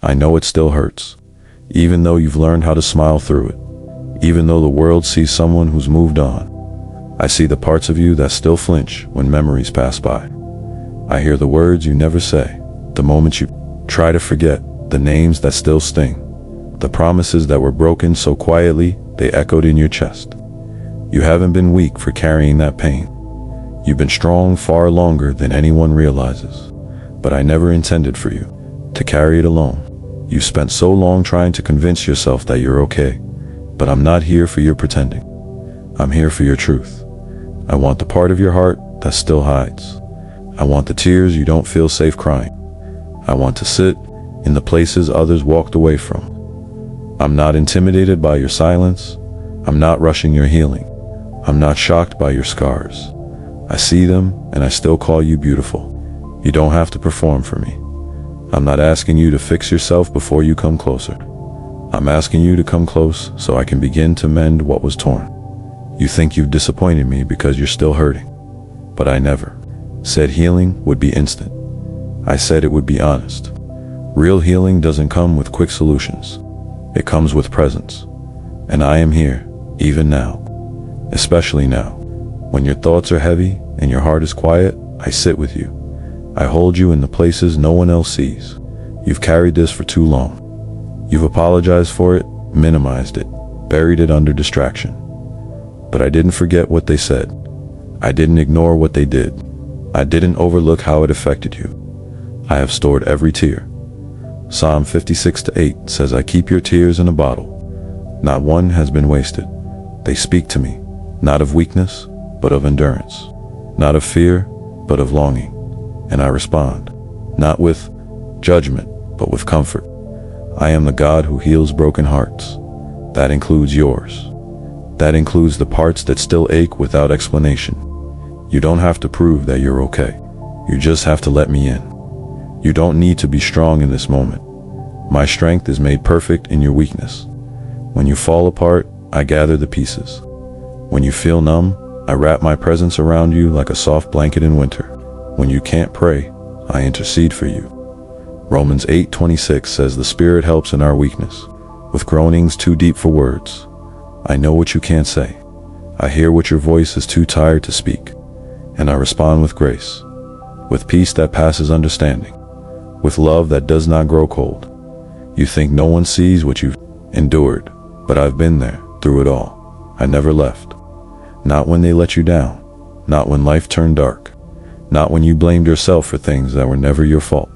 I know it still hurts, even though you've learned how to smile through it, even though the world sees someone who's moved on. I see the parts of you that still flinch when memories pass by. I hear the words you never say, the moments you try to forget, the names that still sting, the promises that were broken so quietly they echoed in your chest. You haven't been weak for carrying that pain. You've been strong far longer than anyone realizes. But I never intended for you to carry it alone. You spent so long trying to convince yourself that you're okay, but I'm not here for your pretending. I'm here for your truth. I want the part of your heart that still hides. I want the tears you don't feel safe crying. I want to sit in the places others walked away from. I'm not intimidated by your silence. I'm not rushing your healing. I'm not shocked by your scars. I see them and I still call you beautiful. You don't have to perform for me. I'm not asking you to fix yourself before you come closer. I'm asking you to come close so I can begin to mend what was torn. You think you've disappointed me because you're still hurting. But I never said healing would be instant. I said it would be honest. Real healing doesn't come with quick solutions. It comes with presence. And I am here, even now. Especially now. When your thoughts are heavy and your heart is quiet, I sit with you. I hold you in the places no one else sees. You've carried this for too long. You've apologized for it, minimized it, buried it under distraction. But I didn't forget what they said. I didn't ignore what they did. I didn't overlook how it affected you. I have stored every tear. Psalm 56:8 says, I keep your tears in a bottle. Not one has been wasted. They speak to me, not of weakness, but of endurance. Not of fear, but of longing. And I respond, not with judgment, but with comfort. I am the God who heals broken hearts. That includes yours. That includes the parts that still ache without explanation. You don't have to prove that you're okay. You just have to let me in. You don't need to be strong in this moment. My strength is made perfect in your weakness. When you fall apart, I gather the pieces. When you feel numb, I wrap my presence around you like a soft blanket in winter. When you can't pray, I intercede for you. Romans 8:26 says the Spirit helps in our weakness, with groanings too deep for words. I know what you can't say. I hear what your voice is too tired to speak. And I respond with grace, with peace that passes understanding, with love that does not grow cold. You think no one sees what you've endured, but I've been there through it all. I never left. Not when they let you down, not when life turned dark. Not when you blamed yourself for things that were never your fault.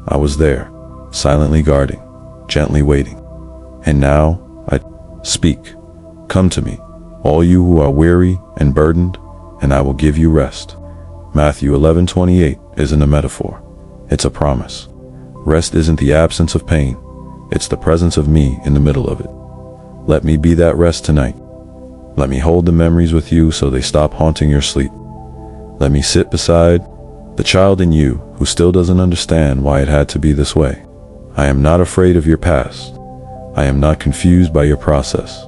I was there, silently guarding, gently waiting. And now, I speak. Come to me, all you who are weary and burdened, and I will give you rest. Matthew 11:28 isn't a metaphor. It's a promise. Rest isn't the absence of pain. It's the presence of me in the middle of it. Let me be that rest tonight. Let me hold the memories with you so they stop haunting your sleep. Let me sit beside the child in you who still doesn't understand why it had to be this way. I am not afraid of your past. I am not confused by your process.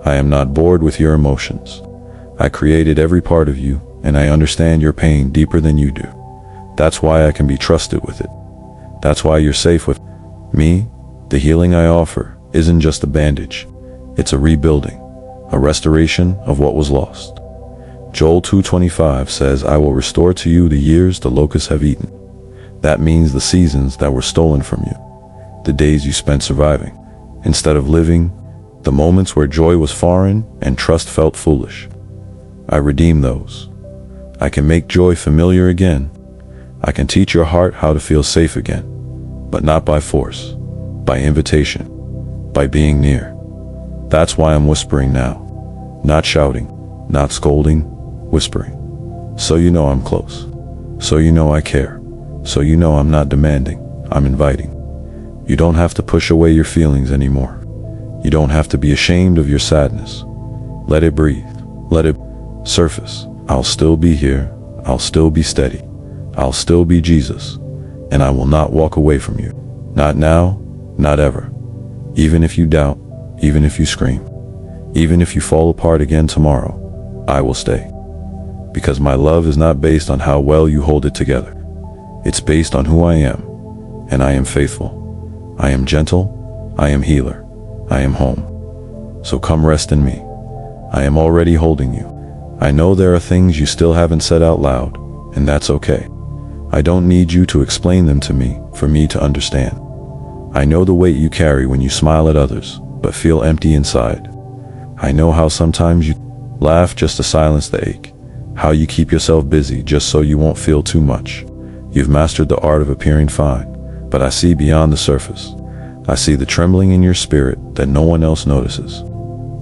I am not bored with your emotions. I created every part of you, and I understand your pain deeper than you do. That's why I can be trusted with it. That's why you're safe with me. The healing I offer isn't just a bandage. It's a rebuilding, a restoration of what was lost. Joel 2:25 says, I will restore to you the years the locusts have eaten. That means the seasons that were stolen from you, the days you spent surviving instead of living, the moments where joy was foreign and trust felt foolish. I redeem those. I can make joy familiar again. I can teach your heart how to feel safe again, but not by force, by invitation, by being near. That's why I'm whispering now, not shouting, not scolding, whispering. So you know I'm close. So you know I care. So you know I'm not demanding, I'm inviting. You don't have to push away your feelings anymore. You don't have to be ashamed of your sadness. Let it breathe. Let it surface. I'll still be here. I'll still be steady. I'll still be Jesus. And I will not walk away from you. Not now, not ever. Even if you doubt, even if you scream, even if you fall apart again tomorrow, I will stay. Because my love is not based on how well you hold it together. It's based on who I am, and I am faithful. I am gentle, I am healer, I am home. So come rest in me. I am already holding you. I know there are things you still haven't said out loud, and that's okay. I don't need you to explain them to me for me to understand. I know the weight you carry when you smile at others, but feel empty inside. I know how sometimes you laugh just to silence the ache, how you keep yourself busy just so you won't feel too much. You've mastered the art of appearing fine, but I see beyond the surface. I see the trembling in your spirit that no one else notices.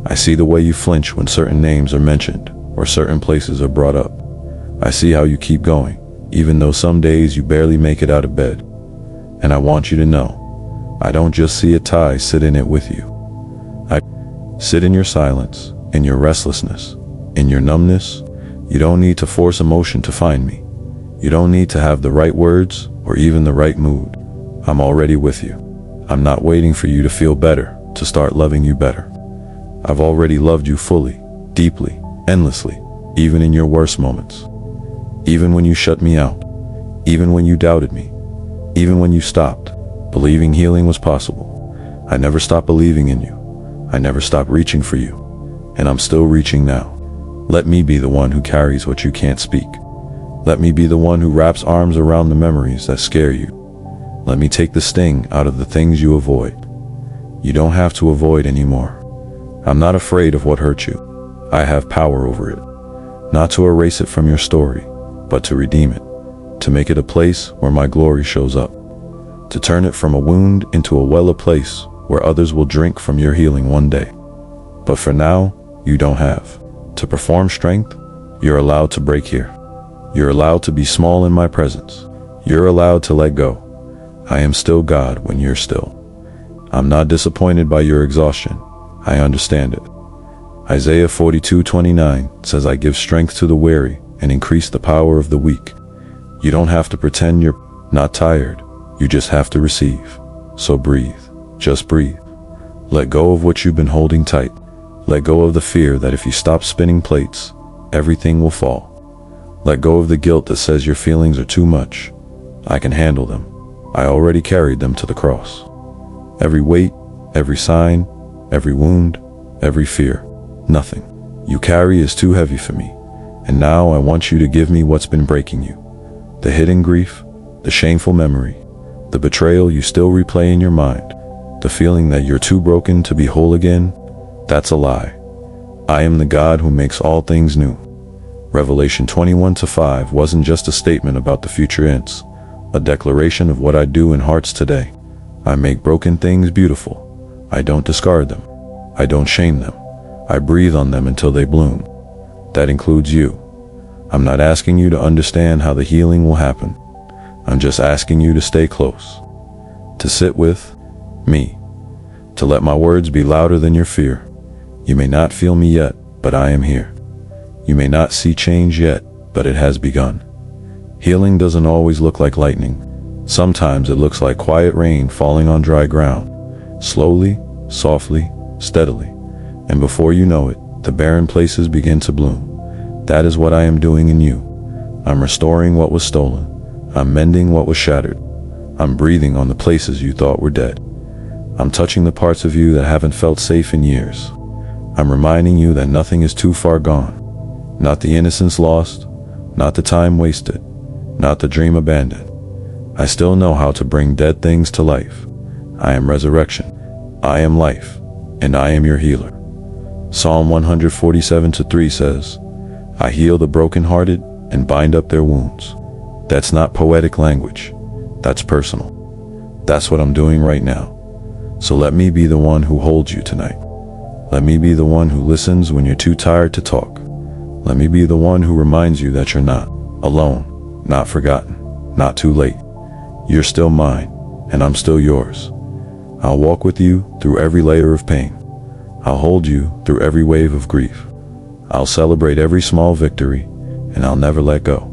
I see the way you flinch when certain names are mentioned or certain places are brought up. I see how you keep going, even though some days you barely make it out of bed. And I want you to know, I don't just see a tie sit in it with you. I sit in your silence, in your restlessness, in your numbness. You don't need to force emotion to find me. You don't need to have the right words or even the right mood. I'm already with you. I'm not waiting for you to feel better to start loving you better. I've already loved you fully, deeply, endlessly, even in your worst moments. Even when you shut me out, even when you doubted me, even when you stopped believing healing was possible. I never stopped believing in you. I never stopped reaching for you, and I'm still reaching now. Let me be the one who carries what you can't speak. Let me be the one who wraps arms around the memories that scare you. Let me take the sting out of the things you avoid. You don't have to avoid anymore. I'm not afraid of what hurt you. I have power over it. Not to erase it from your story, but to redeem it. To make it a place where my glory shows up. To turn it from a wound into a well, a place where others will drink from your healing one day. But for now, you don't have to perform strength. You're allowed to break here. You're allowed to be small in my presence. You're allowed to let go. I am still God when you're still. I'm not disappointed by your exhaustion. I understand it. Isaiah 42:29 says, I give strength to the weary and increase the power of the weak. You don't have to pretend you're not tired. You just have to receive. So breathe. Just breathe. Let go of what you've been holding tight. Let go of the fear that if you stop spinning plates, everything will fall. Let go of the guilt that says your feelings are too much. I can handle them. I already carried them to the cross. Every weight, every sign, every wound, every fear, nothing you carry is too heavy for me. And now I want you to give me what's been breaking you. The hidden grief, the shameful memory, the betrayal you still replay in your mind, the feeling that you're too broken to be whole again. That's a lie. I am the God who makes all things new. Revelation 21:5 wasn't just a statement about the future tense, a declaration of what I do in hearts today. I make broken things beautiful. I don't discard them. I don't shame them. I breathe on them until they bloom. That includes you. I'm not asking you to understand how the healing will happen. I'm just asking you to stay close, to sit with me, to let my words be louder than your fear. You may not feel me yet, but I am here. You may not see change yet, but it has begun. Healing doesn't always look like lightning. Sometimes it looks like quiet rain falling on dry ground, slowly, softly, steadily. And before you know it, the barren places begin to bloom. That is what I am doing in you. I'm restoring what was stolen. I'm mending what was shattered. I'm breathing on the places you thought were dead. I'm touching the parts of you that haven't felt safe in years. I'm reminding you that nothing is too far gone. Not the innocence lost, not the time wasted, not the dream abandoned. I still know how to bring dead things to life. I am resurrection. I am life, and I am your healer. Psalm 147:3 says, I heal the brokenhearted and bind up their wounds. That's not poetic language. That's personal. That's what I'm doing right now. So let me be the one who holds you tonight. Let me be the one who listens when you're too tired to talk. Let me be the one who reminds you that you're not alone, not forgotten, not too late. You're still mine, and I'm still yours. I'll walk with you through every layer of pain. I'll hold you through every wave of grief. I'll celebrate every small victory, and I'll never let go.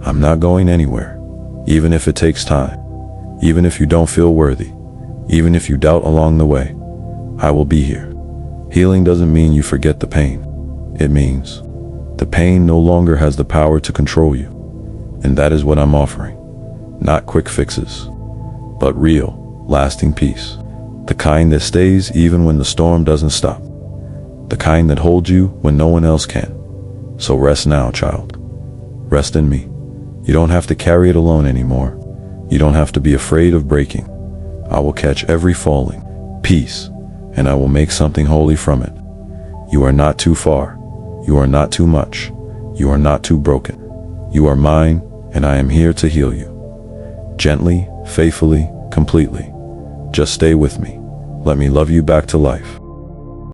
I'm not going anywhere, even if it takes time, even if you don't feel worthy, even if you doubt along the way. I will be here. Healing doesn't mean you forget the pain. It means the pain no longer has the power to control you. And that is what I'm offering. Not quick fixes, but real, lasting peace. The kind that stays even when the storm doesn't stop. The kind that holds you when no one else can. So rest now, child. Rest in me. You don't have to carry it alone anymore. You don't have to be afraid of breaking. I will catch every falling piece, and I will make something holy from it. You are not too far. You are not too much. You are not too broken. You are mine, and I am here to heal you. Gently, faithfully, completely. Just stay with me. Let me love you back to life.